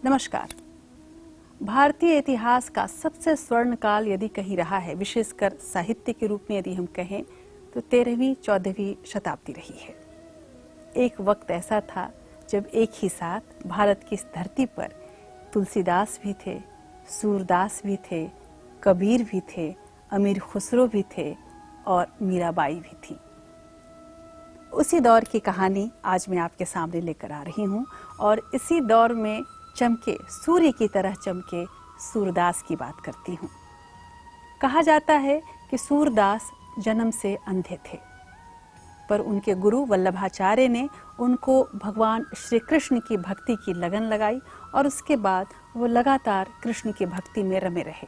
नमस्कार। भारतीय इतिहास का सबसे स्वर्ण काल यदि कहीं रहा है, विशेषकर साहित्य के रूप में यदि हम कहें, तो 13वीं-14वीं शताब्दी रही है। एक वक्त ऐसा था जब एक ही साथ भारत की इस धरती पर तुलसीदास भी थे, सूरदास भी थे, कबीर भी थे, अमीर खुसरो भी थे और मीराबाई भी थी। उसी दौर की कहानी आज मैं आपके सामने लेकर आ रही हूँ और इसी दौर में चमके, सूर्य की तरह चमके सूरदास की बात करती हूँ। कहा जाता है कि सूरदास जन्म से अंधे थे, पर उनके गुरु वल्लभाचार्य ने उनको भगवान श्री कृष्ण की भक्ति की लगन लगाई और उसके बाद वो लगातार कृष्ण की भक्ति में रमे रहे।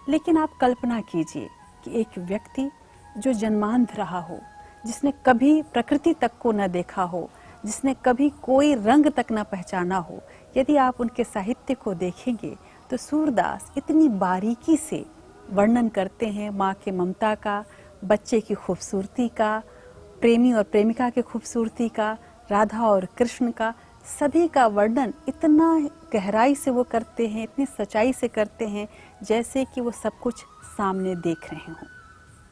लेकिन आप कल्पना कीजिए कि एक व्यक्ति जो जन्मांध रहा हो, जिसने कभी प्रकृति तक को न देखा हो, जिसने कभी कोई रंग तक न पहचाना हो, यदि आप उनके साहित्य को देखेंगे तो सूरदास इतनी बारीकी से वर्णन करते हैं माँ के ममता का, बच्चे की खूबसूरती का, प्रेमी और प्रेमिका की खूबसूरती का, राधा और कृष्ण का, सभी का वर्णन इतना गहराई से वो करते हैं, इतनी सच्चाई से करते हैं, जैसे कि वो सब कुछ सामने देख रहे हों।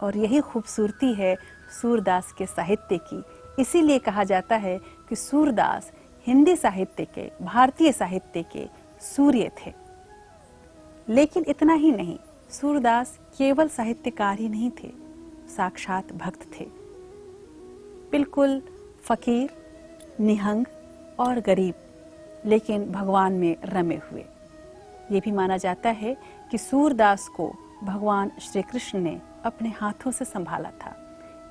और यही खूबसूरती है सूरदास के साहित्य की। इसीलिए कहा जाता है कि सूरदास हिंदी साहित्य के, भारतीय साहित्य के सूर्य थे। लेकिन इतना ही नहीं, सूरदास केवल साहित्यकार ही नहीं थे, साक्षात भक्त थे। बिल्कुल फकीर, निहंग और गरीब, लेकिन भगवान में रमे हुए। ये भी माना जाता है कि सूरदास को भगवान श्री कृष्ण ने अपने हाथों से संभाला था।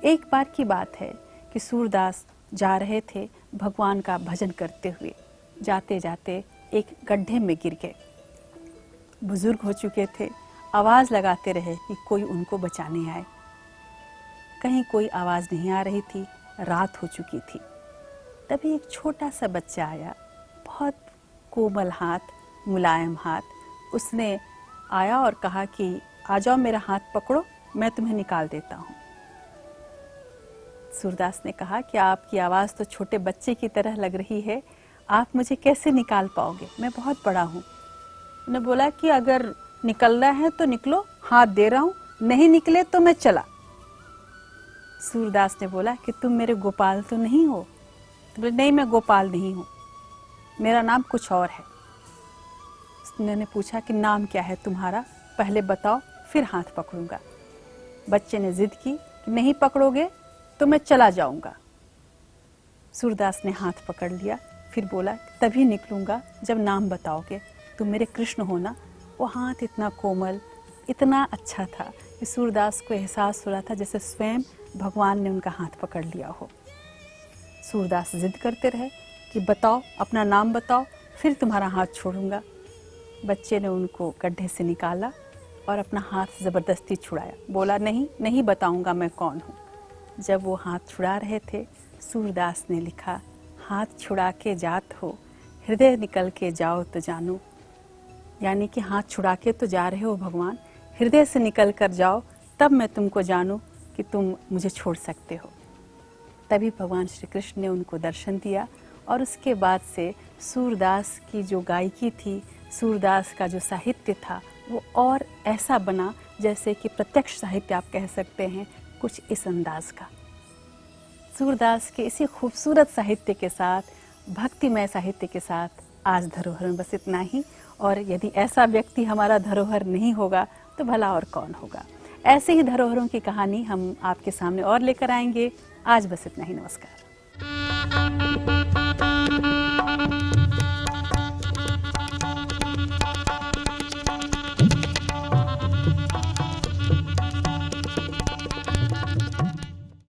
एक बार की बात है कि सूरदास जा रहे थे भगवान का भजन करते हुए। जाते जाते एक गड्ढे में गिर गए। बुजुर्ग हो चुके थे, आवाज़ लगाते रहे कि कोई उनको बचाने आए। कहीं कोई आवाज़ नहीं आ रही थी, रात हो चुकी थी। तभी एक छोटा सा बच्चा आया, बहुत कोमल हाथ, मुलायम हाथ। उसने आया और कहा कि आ जाओ, मेरा हाथ पकड़ो, मैं तुम्हें निकाल देता हूँ। सूरदास ने कहा कि आपकी आवाज़ तो छोटे बच्चे की तरह लग रही है, आप मुझे कैसे निकाल पाओगे, मैं बहुत बड़ा हूँ। उन्होंने बोला कि अगर निकलना है तो निकलो, हाथ दे रहा हूँ, नहीं निकले तो मैं चला। सूरदास ने बोला कि तुम मेरे गोपाल तो नहीं हो? तो बोले नहीं, मैं गोपाल नहीं हूँ, मेरा नाम कुछ और है। उन्होंने पूछा कि नाम क्या है तुम्हारा, पहले बताओ फिर हाथ पकड़ूंगा। बच्चे ने जिद की कि नहीं पकड़ोगे तो मैं चला जाऊंगा। सूरदास ने हाथ पकड़ लिया, फिर बोला तभी निकलूंगा जब नाम बताओगे, तुम मेरे कृष्ण हो ना। वो हाथ इतना कोमल, इतना अच्छा था कि सूरदास को एहसास हो रहा था जैसे स्वयं भगवान ने उनका हाथ पकड़ लिया हो। सूरदास जिद करते रहे कि बताओ, अपना नाम बताओ, फिर तुम्हारा हाथ छोड़ूंगा। बच्चे ने उनको गड्ढे से निकाला और अपना हाथ ज़बरदस्ती छुड़ाया। बोला नहीं, नहीं बताऊंगा मैं कौन हूँ। जब वो हाथ छुड़ा रहे थे, सूरदास ने लिखा, हाथ छुड़ा के जात हो, हृदय निकल के जाओ तो जानो। यानी कि हाथ छुड़ा के तो जा रहे हो भगवान, हृदय से निकल कर जाओ, तब मैं तुमको जानूं कि तुम मुझे छोड़ सकते हो। तभी भगवान श्री कृष्ण ने उनको दर्शन दिया और उसके बाद से सूरदास की जो गायकी थी, सूरदास का जो साहित्य था, वो और ऐसा बना जैसे कि प्रत्यक्ष साहित्य आप कह सकते हैं, कुछ इस अंदाज का। सूरदास के इसी खूबसूरत साहित्य के साथ, भक्तिमय साहित्य के साथ आज धरोहर में बस इतना ही। और यदि ऐसा व्यक्ति हमारा धरोहर नहीं होगा तो भला और कौन होगा। ऐसे ही धरोहरों की कहानी हम आपके सामने और लेकर आएंगे। आज बस इतना ही। नमस्कार।